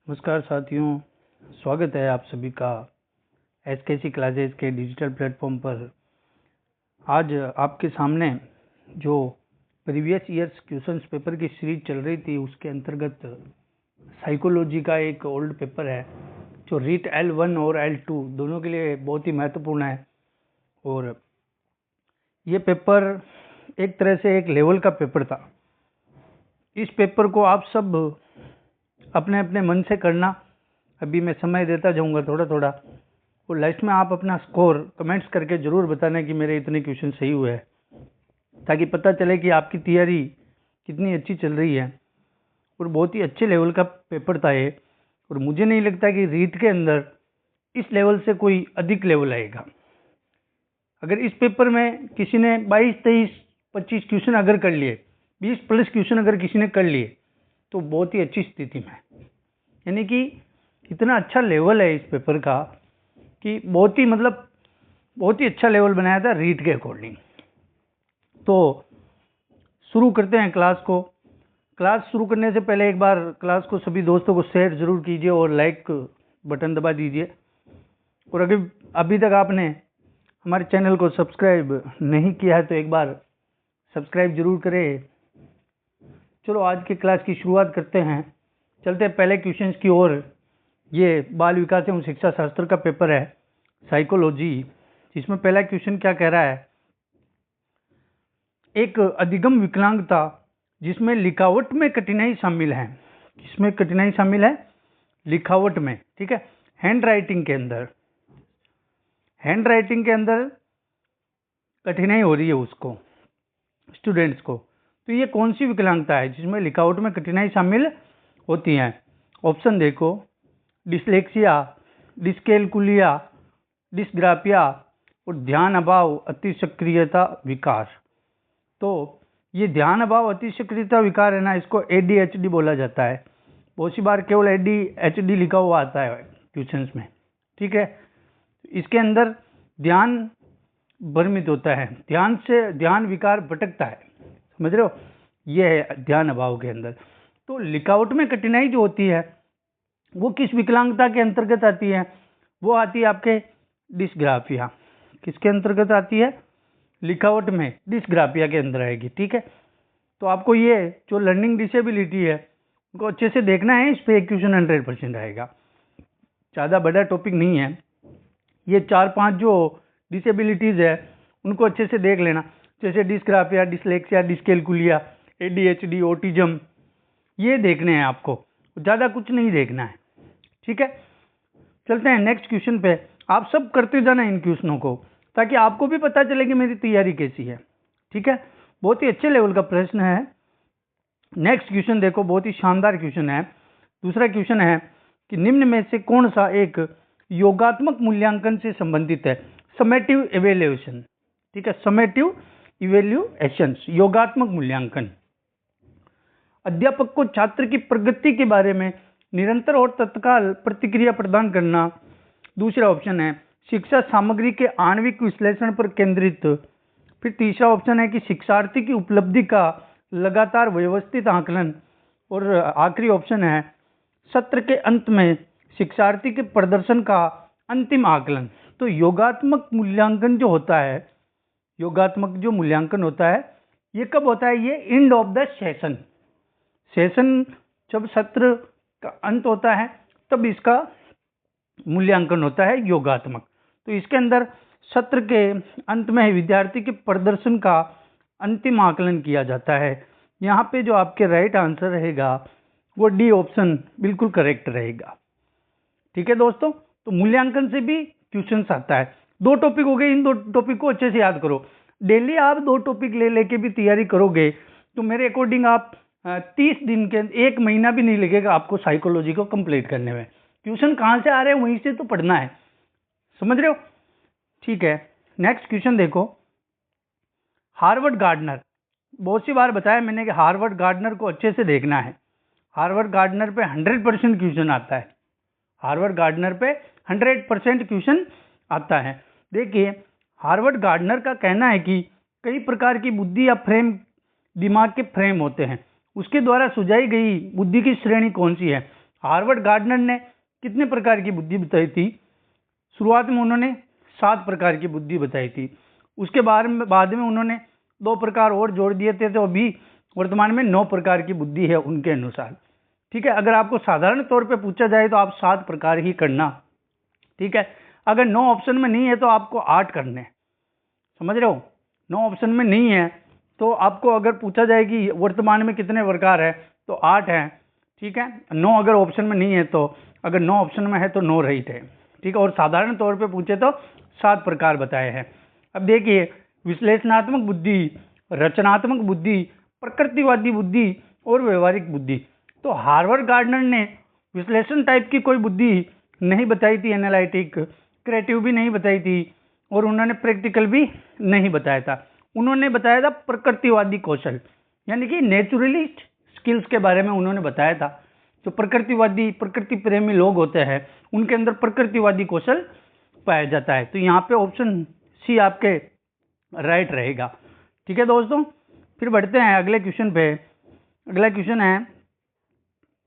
नमस्कार साथियों, स्वागत है आप सभी का एसकेसी क्लासेस के डिजिटल प्लेटफॉर्म पर। आज आपके सामने जो प्रीवियस ईयर्स क्वेश्चंस पेपर की सीरीज चल रही थी उसके अंतर्गत साइकोलॉजी का एक ओल्ड पेपर है जो रीट L1 और L2 दोनों के लिए बहुत ही महत्वपूर्ण है। और ये पेपर एक तरह से एक लेवल का पेपर था। इस पेपर को आप सब अपने अपने मन से करना। अभी मैं समय देता जाऊंगा थोड़ा थोड़ा, और लास्ट में आप अपना स्कोर कमेंट्स करके ज़रूर बताना कि मेरे इतने क्वेश्चन सही हुए हैं, ताकि पता चले कि आपकी तैयारी कितनी अच्छी चल रही है। और बहुत ही अच्छे लेवल का पेपर था ये, और मुझे नहीं लगता कि रीट के अंदर इस लेवल से कोई अधिक लेवल आएगा। अगर इस पेपर में किसी ने 22, 23, 25 क्वेश्चन अगर कर लिए, 20 प्लस क्वेश्चन अगर किसी ने कर लिए, तो बहुत ही अच्छी स्थिति में, यानी कि इतना अच्छा लेवल है इस पेपर का कि बहुत ही अच्छा लेवल बनाया था रीट के अकॉर्डिंग। तो शुरू करते हैं क्लास को। क्लास शुरू करने से पहले एक बार क्लास को सभी दोस्तों को शेयर जरूर कीजिए और लाइक बटन दबा दीजिए। और अगर अभी तक आपने हमारे चैनल को सब्सक्राइब नहीं किया है तो एक बार सब्सक्राइब जरूर करें। चलो आज की क्लास की शुरुआत करते हैं। चलते हैं पहले क्वेश्चंस की ओर। ये बाल विकास एवं शिक्षा शास्त्र का पेपर है साइकोलॉजी, जिसमें पहला क्वेश्चन क्या कह रहा है। एक अधिगम विकलांगता जिसमें लिखावट में कठिनाई शामिल है। किसमें कठिनाई शामिल है? लिखावट में, ठीक है। हैंड राइटिंग के अंदर कठिनाई हो रही है उसको, स्टूडेंट्स को। तो ये कौन सी विकलांगता है जिसमें लिखावट में कठिनाई शामिल होती है? ऑप्शन देखो, डिसलेक्सिया, डिस्कैलकुलिया, डिस्ग्राफिया और ध्यान अभाव अतिसक्रियता विकार। तो ये ध्यान अभाव अतिसक्रियता विकार है ना, इसको ADHD बोला जाता है। बहुत सी बार केवल ADHD लिखा हुआ आता है क्वेश्चंस में, ठीक है। इसके अंदर ध्यान भ्रमित होता है, ध्यान विकार भटकता है, समझ रहे हो। ये है ध्यान अभाव के अंदर। तो लिखावट में कठिनाई जो होती है वो किस विकलांगता के अंतर्गत आती है? वो आती है आपके डिस्ग्राफिया। किसके अंतर्गत आती है? लिखावट में डिस्ग्राफिया के अंदर आएगी, ठीक है। तो आपको ये जो लर्निंग डिसेबिलिटी है उनको अच्छे से देखना है। इस पे क्वेश्चन 100% आएगा। ज़्यादा बड़ा टॉपिक नहीं है ये। 4-5 जो डिसेबिलिटीज है उनको अच्छे से देख लेना, जैसे dysgraphia, dyslexia, dyscalculia, ADHD, autism, ये देखने हैं आपको, ज़्यादा कुछ नहीं देखना है, ठीक है। चलते हैं नेक्स्ट क्वेश्चन पे। आप सब करते जाना इन क्वेश्चनों को, ताकि आपको भी पता चले कि मेरी तैयारी कैसी है, ठीक है। बहुत ही अच्छे लेवल का प्रश्न है। नेक्स्ट क्वेश्चन देखो, बहुत ही शानदार क्वेश्चन है। दूसरा क्वेश्चन है कि निम्न में से कौन सा एक योगात्मक मूल्यांकन से संबंधित है? समेटिव इवेल्युएशन, ठीक है। समेटिव इवेल्युएशन, योगात्मक मूल्यांकन। अध्यापक को छात्र की प्रगति के बारे में निरंतर और तत्काल प्रतिक्रिया प्रदान करना। दूसरा ऑप्शन है शिक्षा सामग्री के आणविक विश्लेषण पर केंद्रित। फिर तीसरा ऑप्शन है कि शिक्षार्थी की उपलब्धि का लगातार व्यवस्थित आकलन। और आखिरी ऑप्शन है सत्र के अंत में शिक्षार्थी के प्रदर्शन का अंतिम आकलन। तो योगात्मक मूल्यांकन जो होता है, ये कब होता है? ये एंड ऑफ द सेशन, जब सत्र का अंत होता है तब इसका मूल्यांकन होता है योगात्मक। तो इसके अंदर सत्र के अंत में विद्यार्थी के प्रदर्शन का अंतिम आकलन किया जाता है। यहाँ पे जो आपके राइट आंसर रहेगा वो डी ऑप्शन बिल्कुल करेक्ट रहेगा, ठीक है दोस्तों। तो मूल्यांकन से भी क्वेश्चन आता है। 2 टॉपिक हो गए, इन 2 टॉपिक को अच्छे से याद करो। डेली आप 2 टॉपिक ले लेके भी तैयारी करोगे तो मेरे अकॉर्डिंग आप 30 दिन के, 1 महीना भी नहीं लगेगा आपको साइकोलॉजी को कंप्लीट करने में। क्वेश्चन कहाँ से आ रहे हैं वहीं से तो पढ़ना है, समझ रहे हो, ठीक है। नेक्स्ट क्वेश्चन देखो, हार्वर्ड गार्डनर। बहुत सी बार बताया मैंने कि हार्वर्ड गार्डनर को अच्छे से देखना है। हार्वर्ड गार्डनर पे 100% क्वेश्चन आता है। हार्वर्ड गार्डनर पे 100% क्वेश्चन आता है। देखिए, हार्वर्ड गार्डनर का कहना है कि कई प्रकार की बुद्धि या फ्रेम, दिमाग के फ्रेम होते हैं, उसके द्वारा सुझाई गई बुद्धि की श्रेणी कौन सी है? हार्वर्ड गार्डनर ने कितने प्रकार की बुद्धि बताई थी? शुरुआत में उन्होंने 7 प्रकार की बुद्धि बताई थी। उसके बाद में उन्होंने 2 प्रकार और जोड़ दिए थे, तो अभी वर्तमान में 9 प्रकार की बुद्धि है उनके अनुसार। ठीक है, अगर आपको साधारण तौर पे पूछा जाए तो आप 7 प्रकार ही करना। ठीक है, अगर 9 ऑप्शन में नहीं है तो आपको 8 करने, समझ रहे हो? 9 ऑप्शन में नहीं है तो आपको अगर पूछा जाए कि वर्तमान में कितने प्रकार है तो 8 है। ठीक है, 9 अगर ऑप्शन में नहीं है तो, अगर 9 ऑप्शन में है तो 9 राइट है। ठीक है, और साधारण तौर पे पूछे तो 7 प्रकार बताए हैं। अब देखिए, विश्लेषणात्मक बुद्धि, रचनात्मक बुद्धि, प्रकृतिवादी बुद्धि और व्यवहारिक बुद्धि। तो हार्वर्ड गार्डनर ने विश्लेषण टाइप की कोई बुद्धि नहीं बताई थी, एनालिटिक, क्रिएटिव भी नहीं बताई थी, और उन्होंने प्रैक्टिकल भी नहीं बताया था। उन्होंने बताया था प्रकृतिवादी कौशल, यानी कि नेचुरलिस्ट स्किल्स के बारे में उन्होंने बताया था। जो प्रकृतिवादी, प्रकृति प्रेमी लोग होते हैं उनके अंदर प्रकृतिवादी कौशल पाया जाता है। तो यहाँ पे ऑप्शन सी आपके राइट रहेगा। ठीक है दोस्तों, फिर बढ़ते हैं अगले क्वेश्चन पे। अगला क्वेश्चन है,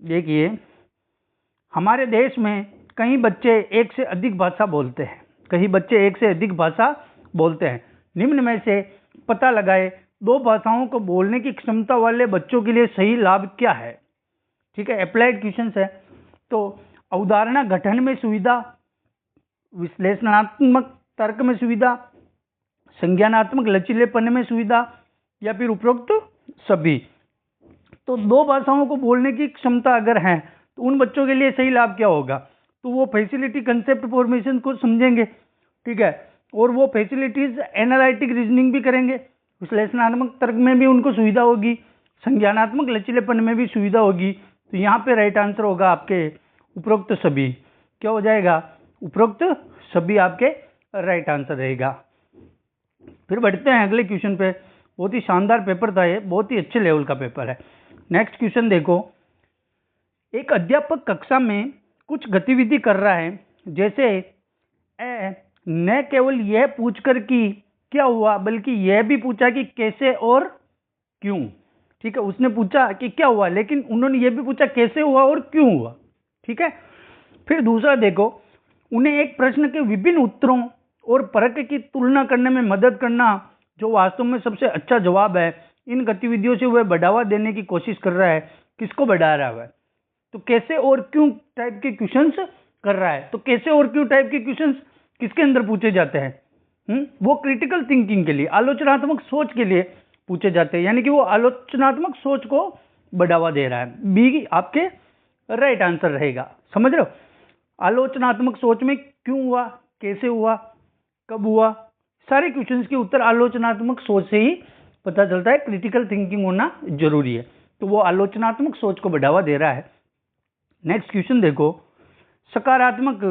देखिए, हमारे देश में कई बच्चे एक से अधिक भाषा बोलते हैं। कई बच्चे एक से अधिक भाषा बोलते हैं। निम्न में से पता लगाए 2 भाषाओं को बोलने की क्षमता वाले बच्चों के लिए सही लाभ क्या है? ठीक है, अप्लाइड क्वेश्चन है। तो अवधारणा गठन में सुविधा, विश्लेषणात्मक तर्क में सुविधा, संज्ञानात्मक लचीलेपन में सुविधा, या फिर उपरोक्त सभी। तो 2 भाषाओं को बोलने की क्षमता अगर है तो उन बच्चों के लिए सही लाभ क्या होगा? तो वो फैसिलिटी कंसेप्ट फॉर्मेशन को समझेंगे। ठीक है, और वो फैसिलिटीज एनालिटिक रीजनिंग भी करेंगे, विश्लेषणात्मक तर्क में भी उनको सुविधा होगी, संज्ञानात्मक लचीलेपन में भी सुविधा होगी। तो यहाँ पे राइट आंसर होगा आपके उपरोक्त सभी। क्या हो जाएगा? उपरोक्त सभी आपके राइट आंसर रहेगा। फिर बढ़ते हैं अगले क्वेश्चन पे। बहुत ही शानदार पेपर था ये, बहुत ही अच्छे लेवल का पेपर है। नेक्स्ट क्वेश्चन देखो, एक अध्यापक कक्षा में कुछ गतिविधि कर रहा है, जैसे न केवल यह पूछकर कि क्या हुआ, बल्कि यह भी पूछा कि कैसे और क्यों। ठीक है, उसने पूछा कि क्या हुआ, लेकिन उन्होंने यह भी पूछा कैसे हुआ और क्यों हुआ। ठीक है, फिर दूसरा देखो, उन्हें एक प्रश्न के विभिन्न उत्तरों और फर्क की तुलना करने में मदद करना, जो वास्तव में सबसे अच्छा जवाब है। इन गतिविधियों से वह बढ़ावा देने की कोशिश कर रहा है। किसको बढ़ा रहा है? तो कैसे और क्यों टाइप के क्वेश्चंस कर रहा है। तो कैसे और क्यों टाइप के क्वेश्चंस किसके अंदर पूछे जाते हैं? वो क्रिटिकल थिंकिंग के लिए, आलोचनात्मक सोच के लिए पूछे जाते हैं, यानी कि वो आलोचनात्मक सोच को बढ़ावा दे रहा है। बी आपके राइट आंसर रहेगा। समझ रहे हो? आलोचनात्मक सोच में क्यों हुआ, कैसे हुआ, कब हुआ, सारे क्वेश्चंस के उत्तर आलोचनात्मक सोच से ही पता चलता है। क्रिटिकल थिंकिंग होना जरूरी है, तो वो आलोचनात्मक सोच को बढ़ावा दे रहा है। नेक्स्ट क्वेश्चन देखो, सकारात्मक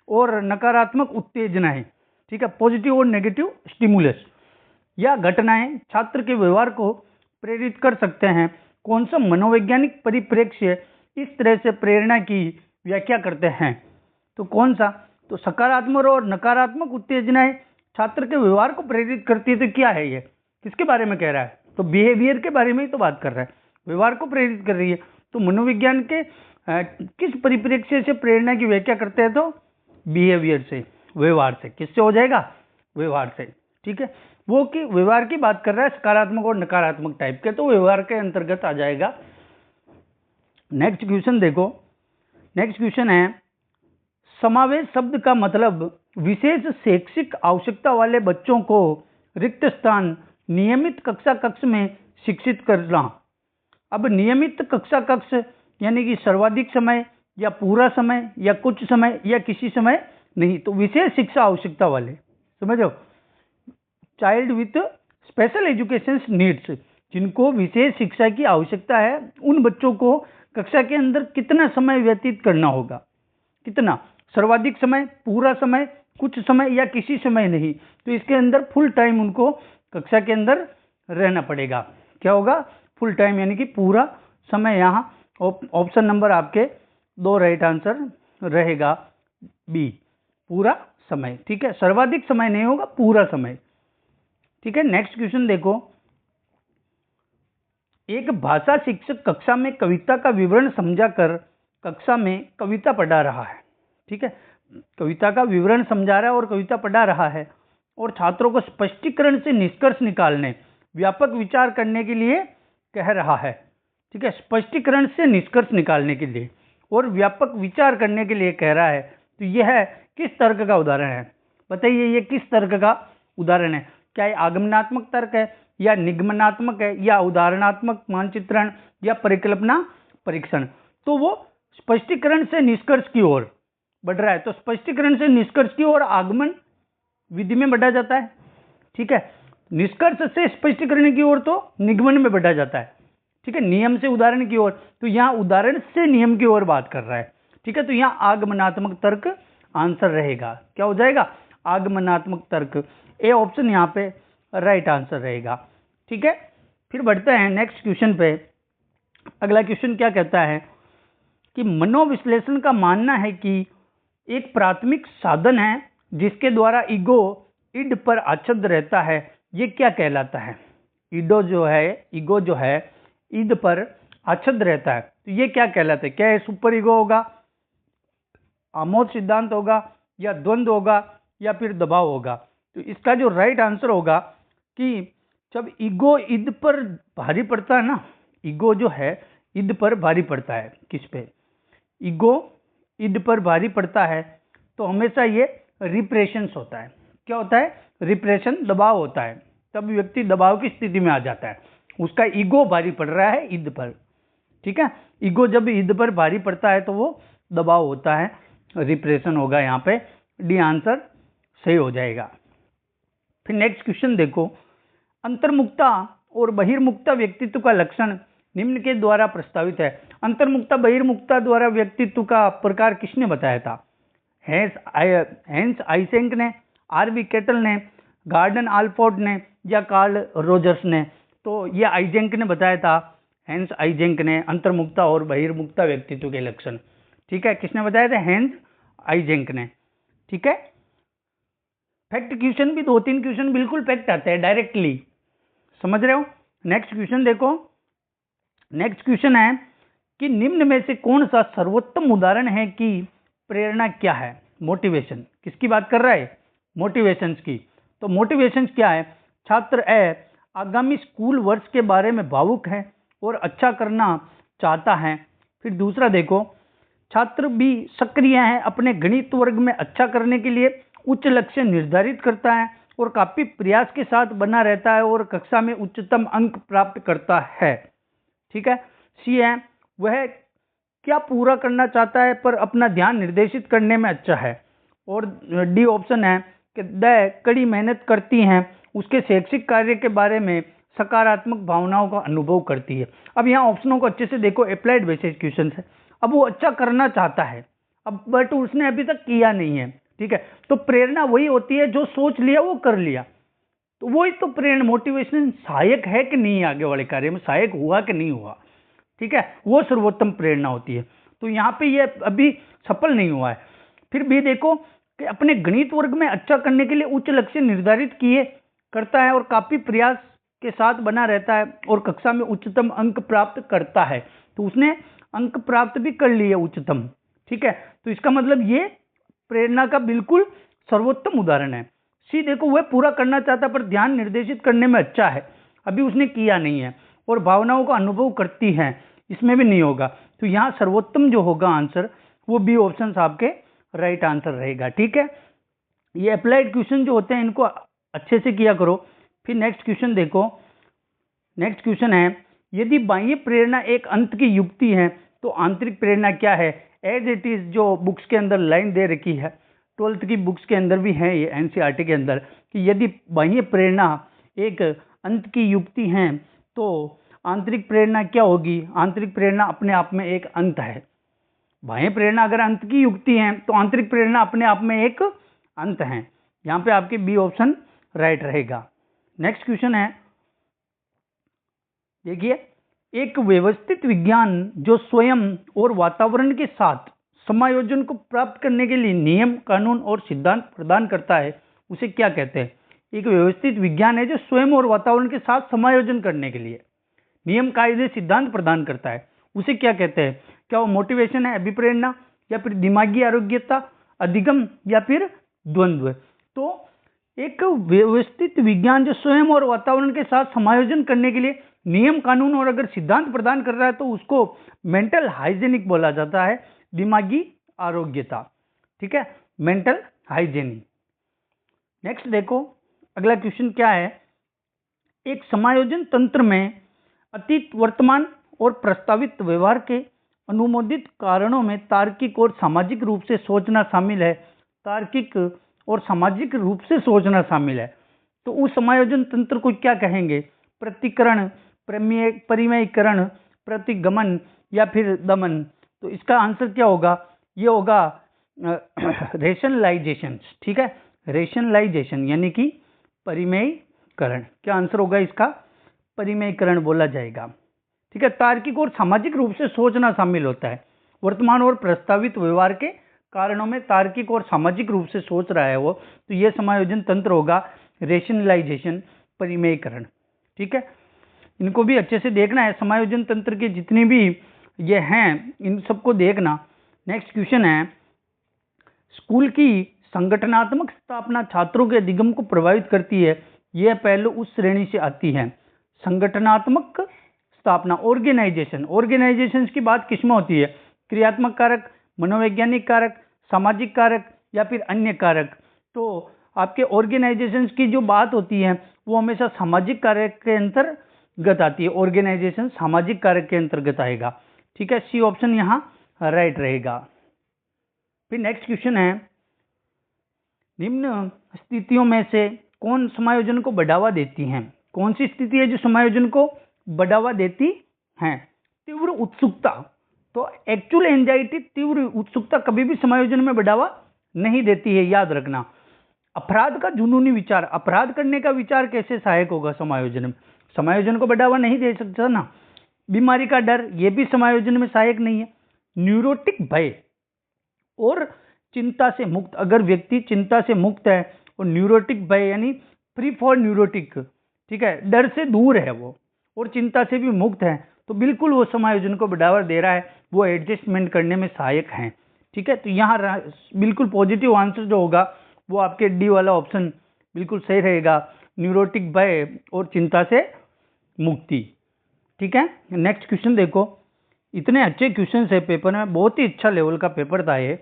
और नकारात्मक उत्तेजनाएं, ठीक है, पॉजिटिव और नेगेटिव स्टिमुलस या घटनाएं छात्र के व्यवहार को प्रेरित कर सकते हैं। कौन सा मनोवैज्ञानिक परिप्रेक्ष्य इस तरह से प्रेरणा की व्याख्या करते हैं? तो कौन सा? तो सकारात्मक और नकारात्मक उत्तेजनाएं छात्र के व्यवहार को प्रेरित करती है। तो क्या है ये, किसके बारे में कह रहा है? तो बिहेवियर के बारे में ही तो बात कर रहा है, व्यवहार को प्रेरित कर रही है। तो मनोविज्ञान के किस परिप्रेक्ष्य से प्रेरणा की व्याख्या करते हैं? तो बिहेवियर से, व्यवहार से। किससे हो जाएगा? व्यवहार से। ठीक है, वो कि व्यवहार की बात कर रहा है, सकारात्मक और नकारात्मक टाइप के, तो व्यवहार के अंतर्गत आ जाएगा। नेक्स्ट क्वेश्चन देखो, नेक्स्ट क्वेश्चन है, समावेश शब्द का मतलब विशेष शैक्षिक आवश्यकता वाले बच्चों को रिक्त स्थान नियमित कक्षा कक्ष में शिक्षित करना। अब नियमित कक्षा कक्ष यानी कि सर्वाधिक समय या पूरा समय या कुछ समय या किसी समय नहीं, तो विशेष शिक्षा आवश्यकता वाले, समझो, child with special education needs, जिनको विशेष शिक्षा की आवश्यकता है, उन बच्चों को कक्षा के अंदर कितना समय व्यतीत करना होगा? कितना? सर्वाधिक समय, पूरा समय, कुछ समय या किसी समय नहीं। तो इसके अंदर फुल टाइम उनको कक्षा के अंदर रहना पड़ेगा। क्या होगा? फुल टाइम, यानी कि पूरा समय। यहाँ ऑप्शन नंबर आपके 2 राइट आंसर रहेगा, बी, पूरा समय। ठीक है, सर्वाधिक समय नहीं होगा, पूरा समय। ठीक है, नेक्स्ट क्वेश्चन देखो, एक भाषा शिक्षक कक्षा में कविता का विवरण समझाकर कक्षा में कविता पढ़ा रहा है, ठीक है, कविता का विवरण समझा रहा है और कविता पढ़ा रहा है और छात्रों को स्पष्टीकरण से निष्कर्ष निकालने, व्यापक विचार करने के लिए कह रहा है, ठीक है, स्पष्टीकरण से निष्कर्ष निकालने के लिए और व्यापक विचार करने के लिए कह रहा है। तो यह किस तर्क का उदाहरण है? बताइए ये किस तर्क का उदाहरण है? क्या ये आगमनात्मक तर्क है या निगमनात्मक है या उदाहरणात्मक मानचित्रण या परिकल्पना परीक्षण? तो वो स्पष्टीकरण से निष्कर्ष की ओर बढ़ रहा है। तो स्पष्टीकरण से निष्कर्ष की ओर आगमन विधि में बढ़ा जाता है, ठीक है, निष्कर्ष से स्पष्टीकरण की ओर तो निगमन में बढ़ा जाता है, ठीक है, नियम से उदाहरण की ओर। तो यहाँ उदाहरण से नियम की ओर बात कर रहा है, ठीक है। तो यहाँ आगमनात्मक तर्क आंसर रहेगा। क्या हो जाएगा? आगमनात्मक तर्क। ए ऑप्शन यहाँ पे राइट आंसर रहेगा, ठीक है। फिर बढ़ते हैं नेक्स्ट क्वेश्चन पे। अगला क्वेश्चन क्या कहता है कि मनोविश्लेषण का मानना है कि एक प्राथमिक साधन है जिसके द्वारा ईगो इड पर आच्छादित रहता है, ये क्या कहलाता है? ईगो जो है इड पर आच्छादित रहता है, तो ये क्या कहलाता है? क्या ये सुपर ईगो होगा, आमोद सिद्धांत होगा, या द्वंद्व होगा, या फिर दबाव होगा? तो इसका जो राइट आंसर होगा कि जब ईगो इद पर भारी पड़ता है ना, ईगो जो है इद पर भारी पड़ता है, किस पे? ईगो इद पर भारी पड़ता है तो हमेशा ये रिप्रेशंस होता है। क्या होता है? रिप्रेशन, दबाव होता है। तब व्यक्ति दबाव की स्थिति में आ जाता है, उसका ईगो भारी पड़ रहा है ईद पर, ठीक है। ईगो जब ईद पर भारी पड़ता है तो वो दबाव होता है, रिप्रेशन होगा यहाँ पे। डी आंसर सही हो जाएगा। फिर नेक्स्ट क्वेश्चन देखो, अंतर्मुखता और बहिर्मुखता व्यक्तित्व का लक्षण निम्न के द्वारा प्रस्तावित है। अंतर्मुखता बहिर्मुखता द्वारा व्यक्तित्व का प्रकार किसने बताया था? हेंस आइसेंक ने, आरवी केटल ने, गार्डन आल्पोर्ट ने, या कार्ल रोजर्स ने? तो ये आइजेंक ने बताया था, हेंस आइजेंक ने, अंतर्मुखता और बहिर्मुखता व्यक्तित्व के लक्षण, ठीक है। किसने बताया था? हेंस आइजेंक ने, ठीक है। फैक्ट क्वेश्चन भी 2-3 क्वेश्चन बिल्कुल फैक्ट आते हैं डायरेक्टली, समझ रहे हो। नेक्स्ट क्वेश्चन देखो। नेक्स्ट क्वेश्चन है कि निम्न में से कौन सा सर्वोत्तम उदाहरण है कि प्रेरणा क्या है? मोटिवेशन। किसकी बात कर रहा है? मोटिवेशंस की। तो मोटिवेशंस क्या है? छात्र ए आगामी स्कूल वर्ष के बारे में भावुक है और अच्छा करना चाहता है। फिर दूसरा देखो, छात्र बी सक्रिय है, अपने गणित वर्ग में अच्छा करने के लिए उच्च लक्ष्य निर्धारित करता है और काफी प्रयास के साथ बना रहता है और कक्षा में उच्चतम अंक प्राप्त करता है, ठीक है। सी है, वह क्या पूरा करना चाहता है पर अपना ध्यान निर्देशित करने में अच्छा है। और डी ऑप्शन है कि द कड़ी मेहनत करती हैं, उसके शैक्षिक कार्य के बारे में सकारात्मक भावनाओं का अनुभव करती है। अब यहाँ ऑप्शनों को अच्छे से देखो, अप्लाइड बेसिस क्वेश्चन है। अब वो अच्छा करना चाहता है, अब बट उसने अभी तक किया नहीं है, ठीक है। तो प्रेरणा वही होती है जो सोच लिया वो कर लिया, तो वही तो प्रेरणा, मोटिवेशन सहायक है कि नहीं, आगे वाले कार्य में सहायक हुआ कि नहीं हुआ, ठीक है, वो सर्वोत्तम प्रेरणा होती है। तो यहाँ पे ये अभी सफल नहीं हुआ है। फिर भी देखो कि अपने गणित वर्ग में अच्छा करने के लिए उच्च लक्ष्य निर्धारित किए करता है और काफी प्रयास के साथ बना रहता है और कक्षा में उच्चतम अंक प्राप्त करता है। तो उसने अंक प्राप्त भी कर लिए उच्चतम, ठीक है। तो इसका मतलब ये प्रेरणा का बिल्कुल सर्वोत्तम उदाहरण है। सी देखो, वह पूरा करना चाहता पर ध्यान निर्देशित करने में अच्छा है, अभी उसने किया नहीं है, और भावनाओं का अनुभव करती है, इसमें भी नहीं होगा। तो यहाँ सर्वोत्तम जो होगा आंसर वो बी ऑप्शन आपके राइट आंसर रहेगा, ठीक है। ये अप्लाइड क्वेश्चन जो होते हैं इनको अच्छे से किया करो। फिर नेक्स्ट क्वेश्चन देखो। नेक्स्ट क्वेश्चन है, यदि बाह्य प्रेरणा एक अंत की युक्ति है तो आंतरिक प्रेरणा क्या है? एज इट इज जो बुक्स के अंदर लाइन दे रखी है, 12th की बुक्स के अंदर भी है, ये एनसीईआरटी के अंदर, कि यदि बाह्य प्रेरणा एक अंत की युक्ति है तो आंतरिक प्रेरणा क्या होगी? आंतरिक प्रेरणा अपने आप में एक अंत है। बाह्य प्रेरणा अगर अंत की युक्ति है तो आंतरिक प्रेरणा अपने आप में एक अंत है। यहाँ पे आपके बी ऑप्शन राइट रहेगा। नेक्स्ट क्वेश्चन है, देखिए, एक व्यवस्थित विज्ञान जो स्वयं और वातावरण के साथ समायोजन को प्राप्त करने के लिए नियम, कानून और सिद्धांत प्रदान करता है, उसे क्या कहते हैं? एक व्यवस्थित विज्ञान है जो स्वयं और वातावरण के साथ समायोजन करने के लिए नियम, कायदे, सिद्धांत प्रदान करता है, उसे क्या कहते हैं? क्या वो मोटिवेशन है, अभिप्रेरणा, या फिर दिमागी आरोग्यता, अधिगम, या फिर द्वंद्व। तो एक व्यवस्थित विज्ञान जो स्वयं और वातावरण के साथ समायोजन करने के लिए नियम कानून और अगर सिद्धांत प्रदान कर रहा है तो उसको मेंटल हाइजेनिक बोला जाता है, दिमागी आरोग्यता। ठीक है, मेंटल हाइजेनिक। नेक्स्ट देखो अगला क्वेश्चन क्या है। एक समायोजन तंत्र में अतीत, वर्तमान और प्रस्तावित व्यवहार के अनुमोदित कारणों में तार्किक और सामाजिक रूप से सोचना शामिल है। तार्किक और सामाजिक रूप से सोचना शामिल है। तो उस समायोजन तंत्र को क्या कहेंगे? प्रतिकरण, परिमेयीकरण, प्रतिगमन, या फिर दमन। तो इसका आंसर क्या होगा? ये होगा रेशनलाइजेशन। ठीक है, रेशनलाइजेशन यानी कि परिमेयीकरण। क्या आंसर होगा इसका? परिमेयीकरण बोला जाएगा। ठीक है, तार्किक और सामाजिक रूप से सोचना शामिल होता है। वर्तमान और प्रस्तावित व्यवहार के कारणों में तार्किक और सामाजिक रूप से सोच रहा है वो, तो यह समायोजन तंत्र होगा रेशनलाइजेशन, परिमेयीकरण। ठीक है, इनको भी अच्छे से देखना है। समायोजन तंत्र के जितने भी ये हैं इन सबको देखना। नेक्स्ट क्वेश्चन है, स्कूल की संगठनात्मक स्थापना छात्रों के अधिगम को प्रभावित करती है। यह पहलू उस श्रेणी से आती है। संगठनात्मक स्थापना, ऑर्गेनाइजेशन। ऑर्गेनाइजेशन की बात किसमें होती है? क्रियात्मक कारक, मनोवैज्ञानिक कारक, सामाजिक कारक, या फिर अन्य कारक। तो आपके ऑर्गेनाइजेशन की जो बात होती है वो हमेशा सामाजिक कारक के अंतर्गत आती है। ऑर्गेनाइजेशन सामाजिक कारक के अंतर्गत आएगा। ठीक है, सी ऑप्शन यहाँ राइट रहेगा। फिर नेक्स्ट क्वेश्चन है, निम्न स्थितियों में से कौन समायोजन को बढ़ावा देती हैं? कौन सी स्थिति है जो समायोजन को बढ़ावा देती है? तीव्र उत्सुकता। तो एक्चुअल एंजाइटी, तीव्र उत्सुकता कभी भी समायोजन में बढ़ावा नहीं देती है, याद रखना। अपराध का जुनूनी विचार, अपराध करने का विचार कैसे सहायक होगा समायोजन में? समायोजन को बढ़ावा नहीं दे सकता ना। बीमारी का डर, ये भी समायोजन में सहायक नहीं है। न्यूरोटिक भय और चिंता से मुक्त, अगर व्यक्ति चिंता से मुक्त है और न्यूरोटिक भय यानी फ्री फॉर न्यूरोटिक, ठीक है, डर से दूर है वो और चिंता से भी मुक्त है, तो बिल्कुल वो समायोजन को बढ़ावा दे रहा है, वो एडजस्टमेंट करने में सहायक है। ठीक है, तो यहाँ बिल्कुल पॉजिटिव आंसर जो होगा वो आपके डी वाला ऑप्शन बिल्कुल सही रहेगा, न्यूरोटिक भय और चिंता से मुक्ति। ठीक है, नेक्स्ट क्वेश्चन देखो। इतने अच्छे क्वेश्चन है पेपर में, बहुत ही अच्छा लेवल का पेपर था ये,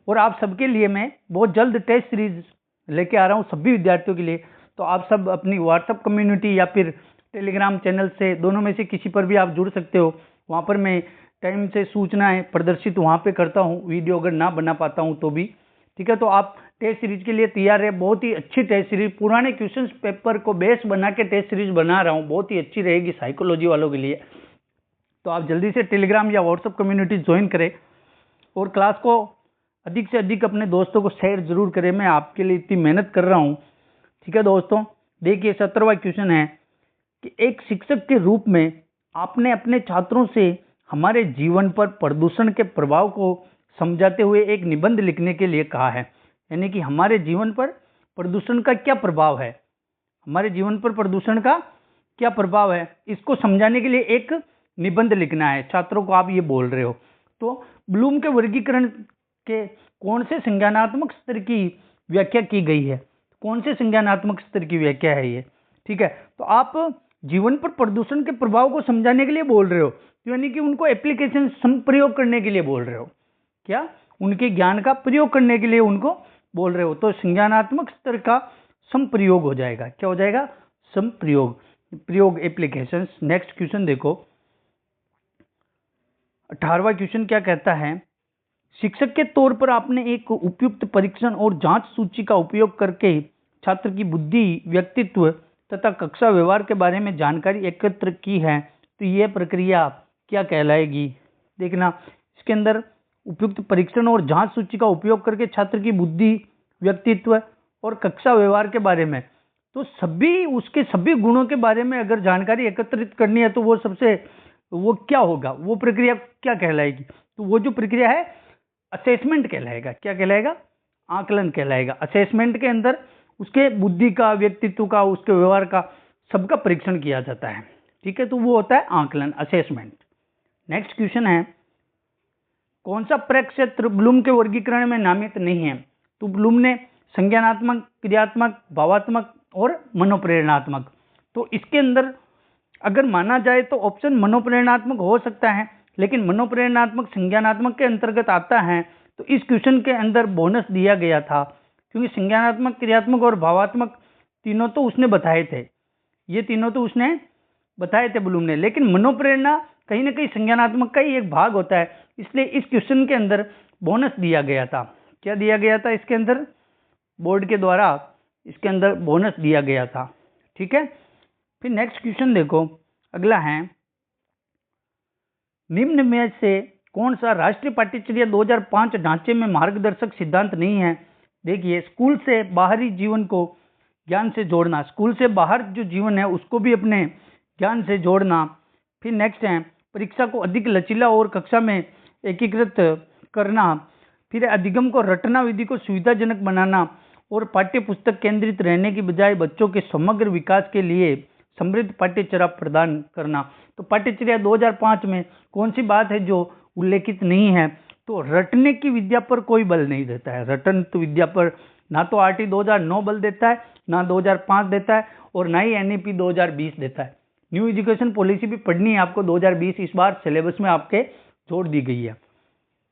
और आप सबके लिए मैं बहुत जल्द टेस्ट सीरीज लेके आ रहा हूँ सभी विद्यार्थियों के लिए। तो आप सब अपनी व्हाट्सएप कम्युनिटी या फिर टेलीग्राम चैनल से, दोनों में से किसी पर भी आप जुड़ सकते हो। वहाँ पर मैं टाइम से सूचनाएं प्रदर्शित वहाँ पे करता हूँ, वीडियो अगर ना बना पाता हूँ तो भी। ठीक है, तो आप टेस्ट सीरीज के लिए तैयार रहे। बहुत ही अच्छी टेस्ट सीरीज, पुराने क्वेश्चन पेपर को बेस बना के टेस्ट सीरीज बना रहा हूँ, बहुत ही अच्छी रहेगी साइकोलॉजी वालों के लिए। तो आप जल्दी से टेलीग्राम या व्हाट्सएप कम्युनिटी ज्वाइन करें और क्लास को अधिक से अधिक अपने दोस्तों को शेयर जरूर करें। मैं आपके लिए इतनी मेहनत कर रहा हूँ। ठीक है दोस्तों, देखिए 17वां क्वेश्चन है कि एक शिक्षक के रूप में आपने अपने छात्रों से हमारे जीवन पर प्रदूषण के प्रभाव को समझाते हुए एक निबंध लिखने के लिए कहा है। यानी कि हमारे जीवन पर प्रदूषण का क्या प्रभाव है, हमारे जीवन पर प्रदूषण का क्या प्रभाव है, इसको समझाने के लिए एक निबंध लिखना है छात्रों को, आप ये बोल रहे हो। तो ब्लूम के वर्गीकरण के कौन से संज्ञानात्मक स्तर की व्याख्या की गई है? कौन से संज्ञानात्मक स्तर की व्याख्या है ये? ठीक है, तो आप जीवन पर प्रदूषण के प्रभाव को समझाने के लिए बोल रहे हो, यानी कि उनको एप्लीकेशन संप्रयोग करने के लिए बोल रहे हो, क्या उनके ज्ञान का प्रयोग करने के लिए उनको बोल रहे हो। तो संज्ञानात्मक स्तर का संप्रयोग हो जाएगा। क्या हो जाएगा? संप्रयोग, प्रयोग, एप्लीकेशन। नेक्स्ट क्वेश्चन देखो, 18वां क्वेश्चन क्या कहता है? शिक्षक के तौर पर आपने एक उपयुक्त परीक्षण और जांच सूची का उपयोग करके छात्र की बुद्धि, व्यक्तित्व तथा कक्षा व्यवहार के बारे में जानकारी एकत्र की है, तो यह प्रक्रिया क्या कहलाएगी? देखना, इसके अंदर उपयुक्त परीक्षण और जांच सूची का उपयोग करके छात्र की बुद्धि, व्यक्तित्व और कक्षा व्यवहार के बारे में, तो सभी उसके सभी गुणों के बारे में अगर जानकारी एकत्रित करनी है तो वो क्या होगा, वो प्रक्रिया क्या कहलाएगी? तो वो जो प्रक्रिया है असेसमेंट कहलाएगा। क्या कहलाएगा? आकलन कहलाएगा। असेसमेंट के अंदर उसके बुद्धि का, व्यक्तित्व का, उसके व्यवहार का, सबका परीक्षण किया जाता है। ठीक है, तो वो होता है आकलन, असेसमेंट। नेक्स्ट क्वेश्चन है, कौन सा प्रक्षेत्र ब्लूम के वर्गीकरण में नामित नहीं है? तो ब्लूम ने संज्ञानात्मक, क्रियात्मक, भावात्मक और मनोप्रेरणात्मक, तो इसके अंदर अगर माना जाए तो ऑप्शन मनोप्रेरणात्मक हो सकता है, लेकिन मनोप्रेरणात्मक संज्ञानात्मक के अंतर्गत आता है, तो इस क्वेश्चन के अंदर बोनस दिया गया था, क्योंकि संज्ञानात्मक, क्रियात्मक और भावात्मक तीनों तो उसने बताए थे, ये तीनों तो उसने बताए थे ब्लूम ने, लेकिन मनोप्रेरणा कहीं ना कहीं संज्ञानात्मक का ही एक भाग होता है, इसलिए इस क्वेश्चन के अंदर बोनस दिया गया था। क्या दिया गया था इसके अंदर? बोर्ड के द्वारा इसके अंदर बोनस दिया गया था। ठीक है, फिर नेक्स्ट क्वेश्चन देखो, अगला है, निम्न में से कौन सा राष्ट्रीय पाठ्यचर्या 2005 ढांचे में मार्गदर्शक सिद्धांत नहीं है? देखिए, स्कूल से बाहरी जीवन को ज्ञान से जोड़ना, स्कूल से बाहर जो जीवन है उसको भी अपने ज्ञान से जोड़ना। फिर नेक्स्ट है, परीक्षा को अधिक लचीला और कक्षा में एकीकृत करना। फिर अधिगम को रटना विधि को सुविधाजनक बनाना और पाठ्य पुस्तक केंद्रित रहने की बजाय बच्चों के समग्र विकास के लिए समृद्ध पाठ्यचर्या प्रदान करना। तो पाठ्यचर्या 2005 में कौन सी बात है जो उल्लेखित नहीं है? तो रटने की विद्या पर कोई बल नहीं देता है। रटन तो विद्या पर ना तो आरटी 2009 बल देता है, ना 2005 देता है, और ना ही एनईपी 2020 देता है। न्यू एजुकेशन पॉलिसी भी पढ़नी है आपको 2020, इस बार सिलेबस में आपके जोड़ दी गई है,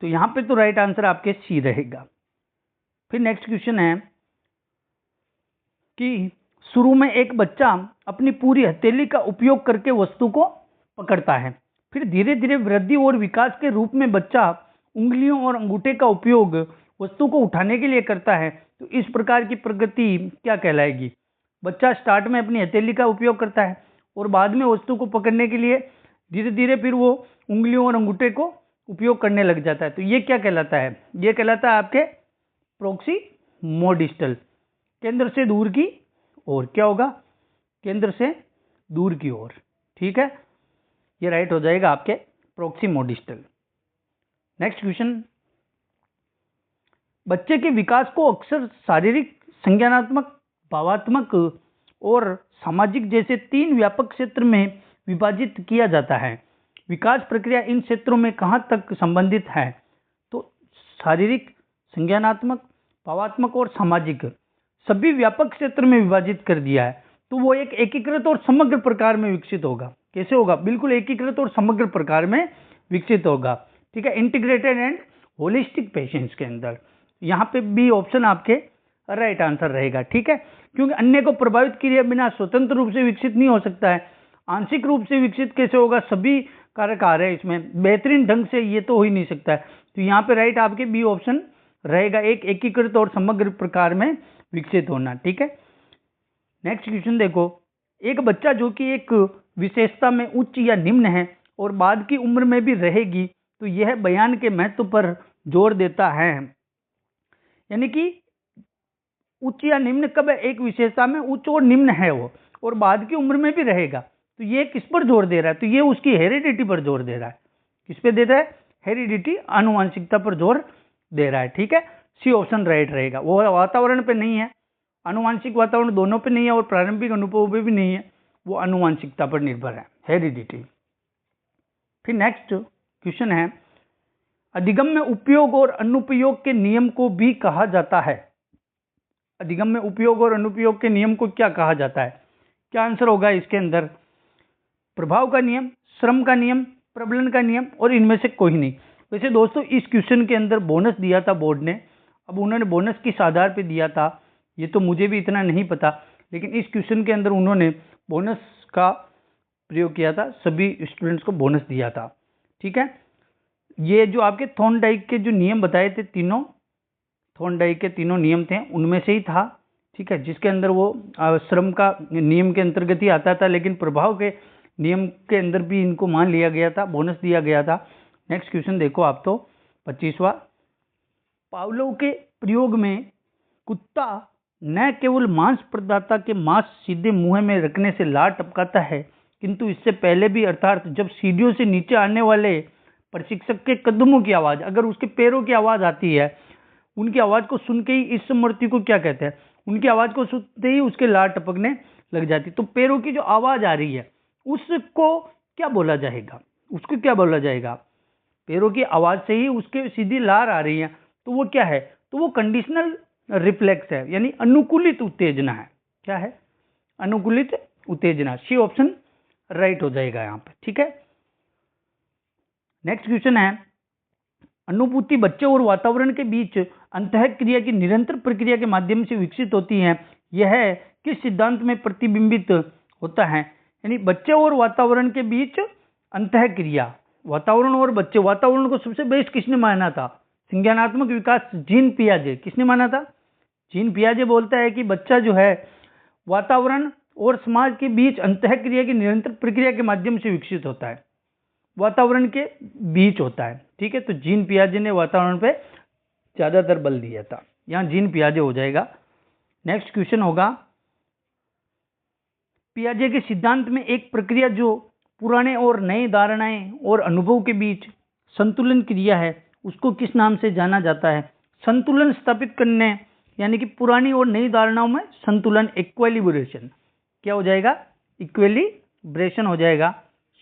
तो यहाँ पे तो राइट आंसर आपके सी रहेगा। फिर नेक्स्ट क्वेश्चन है कि शुरू में एक बच्चा अपनी पूरी हथेली का उपयोग करके वस्तु को पकड़ता है, फिर धीरे धीरे वृद्धि और विकास के रूप में बच्चा उंगलियों और अंगूठे का उपयोग वस्तु को उठाने के लिए करता है, तो इस प्रकार की प्रगति क्या कहलाएगी? बच्चा स्टार्ट में अपनी हथेली का उपयोग करता है और बाद में वस्तु को पकड़ने के लिए धीरे धीरे फिर वो उंगलियों और अंगूठे को उपयोग करने लग जाता है, तो ये क्या कहलाता है? ये कहलाता है आपके प्रोक्सीमोडिस्टल, केंद्र से दूर की ओर। क्या होगा? केंद्र से दूर की ओर। ठीक है, ये राइट हो जाएगा आपके प्रोक्सीमोडिस्टल। नेक्स्ट क्वेश्चन, बच्चे के विकास को अक्सर शारीरिक, संज्ञानात्मक, भावात्मक और सामाजिक जैसे 3 व्यापक क्षेत्र में विभाजित किया जाता है। विकास प्रक्रिया इन क्षेत्रों में कहां तक संबंधित है? तो शारीरिक, संज्ञानात्मक, भावात्मक और सामाजिक सभी व्यापक क्षेत्र में विभाजित कर दिया है, तो वो एक एकीकृत और समग्र प्रकार में विकसित होगा। कैसे होगा? बिल्कुल एकीकृत और समग्र प्रकार में विकसित होगा। ठीक है, इंटीग्रेटेड एंड होलिस्टिक पेशेंस के अंदर। यहाँ पे बी ऑप्शन आपके राइट आंसर रहेगा। ठीक है, क्योंकि अन्य को प्रभावित किए बिना स्वतंत्र रूप से विकसित नहीं हो सकता है। आंशिक रूप से विकसित कैसे होगा? सभी कारक आ रहे हैं इसमें, बेहतरीन ढंग से ये तो हो ही नहीं सकता है। तो यहाँ पे राइट आपके बी ऑप्शन रहेगा, एक एकीकृत और समग्र प्रकार में विकसित होना। ठीक है, नेक्स्ट क्वेश्चन देखो, एक बच्चा जो कि एक विशेषता में उच्च या निम्न है और बाद की उम्र में भी रहेगी, तो यह बयान के महत्व पर जोर देता है। यानी कि उच्च या निम्न कब है? एक विशेषता में उच्च और निम्न है वो, और बाद की उम्र में भी रहेगा, तो ये किस पर जोर दे रहा है? तो ये उसकी हेरिडिटी पर जोर दे रहा है। किस पे दे रहा है? हेरिडिटी, आनुवंशिकता पर जोर दे रहा है। ठीक है, सी ऑप्शन राइट रहेगा। वो वातावरण पे नहीं है, आनुवंशिक वातावरण दोनों पे नहीं है और प्रारंभिक अनुभव पे भी नहीं है, वो आनुवंशिकता पर निर्भर है, हेरिडिटी। फिर नेक्स्ट क्वेश्चन है, अधिगम में उपयोग और अनुपयोग के नियम को भी कहा जाता है। अधिगम में उपयोग और अनुपयोग के नियम को क्या कहा जाता है? क्या आंसर होगा इसके अंदर? प्रभाव का नियम, श्रम का नियम, प्रबलन का नियम, और इनमें से कोई नहीं। वैसे दोस्तों इस क्वेश्चन के अंदर बोनस दिया था बोर्ड ने, अब उन्होंने बोनस किस आधार पे दिया था ये तो मुझे भी इतना नहीं पता, लेकिन इस क्वेश्चन के अंदर उन्होंने बोनस का प्रयोग किया था, सभी स्टूडेंट्स को बोनस दिया था। ठीक है, ये जो आपके थॉर्नडाइक के जो नियम बताए थे, तीनों थॉर्नडाइक के तीनों नियम थे, उनमें से ही था। ठीक है, जिसके अंदर वो श्रम का नियम के अंतर्गत ही आता था, लेकिन प्रभाव के नियम के अंदर भी इनको मान लिया गया था, बोनस दिया गया था। नेक्स्ट क्वेश्चन देखो आप, तो 25वां, पावलोव के प्रयोग में कुत्ता न केवल मांस प्रदाता के मांस सीधे मुंह में रखने से लार टपकाता है, किंतु इससे पहले भी, अर्थात जब सीढ़ियों से नीचे आने वाले प्रशिक्षक के कदमों की आवाज, अगर उसके पैरों की आवाज आती है, उनकी आवाज को सुन के ही इस समृति को क्या कहते हैं? उनकी आवाज को सुनते ही उसके लार टपकने लग जाती। तो पैरों की जो आवाज आ रही है उसको क्या बोला जाएगा? उसको क्या बोला जाएगा? पैरों की आवाज से ही उसके सीधी लार आ रही है, तो वो क्या है, तो वो कंडीशनल रिफ्लेक्स है, यानी अनुकूलित उत्तेजना है। क्या है, अनुकूलित उत्तेजना। सी ऑप्शन राइट हो जाएगा यहाँ पे, ठीक है। नेक्स्ट क्वेश्चन है, अनुभूति बच्चे और वातावरण के बीच अंतःक्रिया की निरंतर प्रक्रिया के माध्यम से विकसित होती है, यह किस सिद्धांत में प्रतिबिंबित होता है। यानी बच्चे और वातावरण के बीच अंतःक्रिया, वातावरण और बच्चे, वातावरण को सबसे बेस्ट किसने माना था, संज्ञानात्मक विकास जीन पियाजे, किसने माना था, जीन पियाजे बोलता है कि बच्चा जो है वातावरण और समाज के बीच अंतःक्रिया की निरंतर प्रक्रिया के माध्यम से विकसित होता है, वातावरण के बीच होता है, ठीक है। तो जीन पियाजे ने वातावरण पे ज्यादातर बल दिया था, यहां जीन पियाजे हो जाएगा। नेक्स्ट क्वेश्चन होगा, पियाजे के सिद्धांत में एक प्रक्रिया जो पुराने और नए धारणाएं और अनुभव के बीच संतुलन क्रिया है, उसको किस नाम से जाना जाता है। संतुलन स्थापित करने, यानी कि पुरानी और नई धारणाओं में संतुलन, इक्विलिब्रेशन, क्या हो जाएगा, इक्विलिब्रेशन हो जाएगा।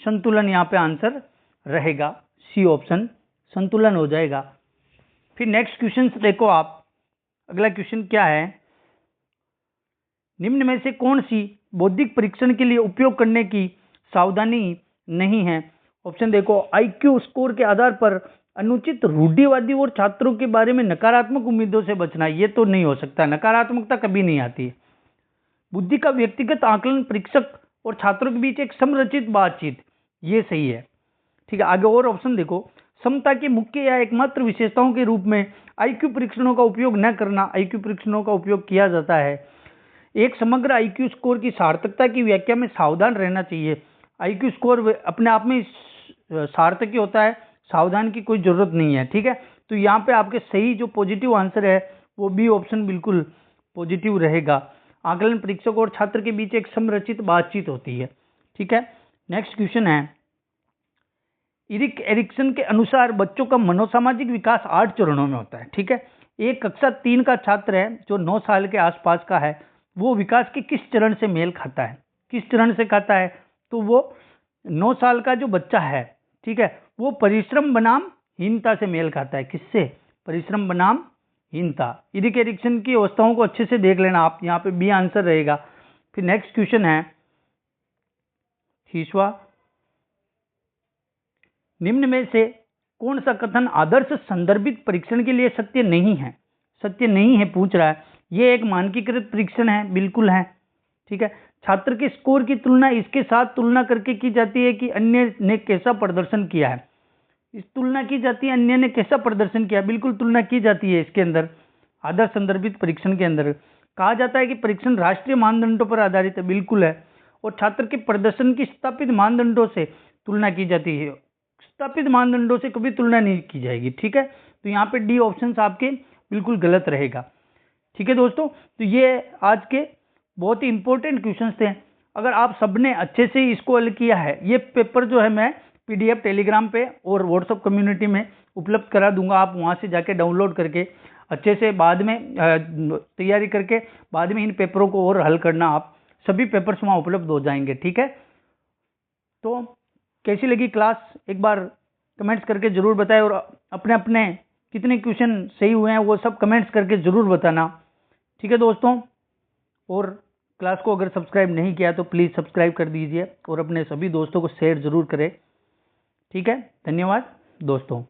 संतुलन यहाँ पे आंसर रहेगा, सी ऑप्शन संतुलन हो जाएगा। फिर नेक्स्ट क्वेश्चन देखो आप, अगला क्वेश्चन क्या है, निम्न में से कौन सी बौद्धिक परीक्षण के लिए उपयोग करने की सावधानी नहीं है। ऑप्शन देखो, आईक्यू स्कोर के आधार पर अनुचित रूढ़िवादी और छात्रों के बारे में नकारात्मक उम्मीदों से बचना, ये तो नहीं हो सकता, नकारात्मकता कभी नहीं आती है। बुद्धि का व्यक्तिगत आकलन, परीक्षक और छात्रों के बीच एक संरचित बातचीत, ये सही है, ठीक है। आगे और ऑप्शन देखो, क्षमता की मुख्य या एकमात्र विशेषताओं के रूप में आईक्यू परीक्षणों का उपयोग न करना, आईक्यू परीक्षणों का उपयोग किया जाता है। एक समग्र आईक्यू स्कोर की सार्थकता की व्याख्या में सावधान रहना चाहिए। आईक्यू स्कोर अपने आप में सार्थक ही होता है, सावधान की कोई जरूरत नहीं है, ठीक है। तो यहाँ पे आपके सही जो पॉजिटिव आंसर है वो बी ऑप्शन बिल्कुल पॉजिटिव रहेगा। आकलन परीक्षक और छात्र के बीच एक संरचित बातचीत होती है, ठीक है। नेक्स्ट क्वेश्चन है, इरिक एरिक्सन के अनुसार बच्चों का मनोसामाजिक विकास 8 चरणों में होता है, ठीक है। एक कक्षा 3 का छात्र है जो 9 साल के आसपास का है, वो विकास के किस चरण से मेल खाता है, किस चरण से खाता है, तो वो 9 साल का जो बच्चा है, ठीक है, वो परिश्रम बनाम हीनता से मेल खाता है। किससे, परिश्रम बनाम हीनता। इरिक एरिक्सन की अवस्थाओं को अच्छे से देख लेना आप, यहाँ पे बी आंसर रहेगा। फिर नेक्स्ट क्वेश्चन है 30वां, निम्न में से कौन सा कथन आदर्श संदर्भित परीक्षण के लिए सत्य नहीं है, सत्य नहीं है पूछ रहा है। ये एक मानकीकृत परीक्षण है, बिल्कुल है, ठीक है। छात्र के स्कोर की तुलना इसके साथ तुलना करके की जाती है कि अन्य ने कैसा प्रदर्शन किया है, इस तुलना की जाती है अन्य ने कैसा प्रदर्शन किया, बिल्कुल तुलना की जाती है इसके अंदर। आदर्श संदर्भित परीक्षण के अंदर कहा जाता है कि परीक्षण राष्ट्रीय मानदंडों पर आधारित है, बिल्कुल है, और छात्र के प्रदर्शन की स्थापित मानदंडों से तुलना की जाती है, स्थापित मानदंडों से कभी तुलना नहीं की जाएगी, ठीक है। तो यहाँ पे डी ऑप्शन आपके बिल्कुल गलत रहेगा, ठीक है दोस्तों। तो ये आज के बहुत ही इंपॉर्टेंट क्वेश्चंस थे। अगर आप सबने अच्छे से इसको हल किया है, ये पेपर जो है मैं पीडीएफ टेलीग्राम पे और व्हाट्सएप कम्युनिटी में उपलब्ध करा दूंगा, आप वहां से जाके डाउनलोड करके अच्छे से बाद में तैयारी करके बाद में इन पेपरों को और हल करना, आप सभी पेपर्स वहां उपलब्ध हो जाएंगे, ठीक है। तो कैसी लगी क्लास, एक बार कमेंट्स करके जरूर बताएं, और अपने अपने कितने क्वेश्चन सही हुए हैं वो सब कमेंट्स करके जरूर बताना, ठीक है दोस्तों। और क्लास को अगर सब्सक्राइब नहीं किया तो प्लीज़ सब्सक्राइब कर दीजिए और अपने सभी दोस्तों को शेयर जरूर करें, ठीक है। धन्यवाद दोस्तों।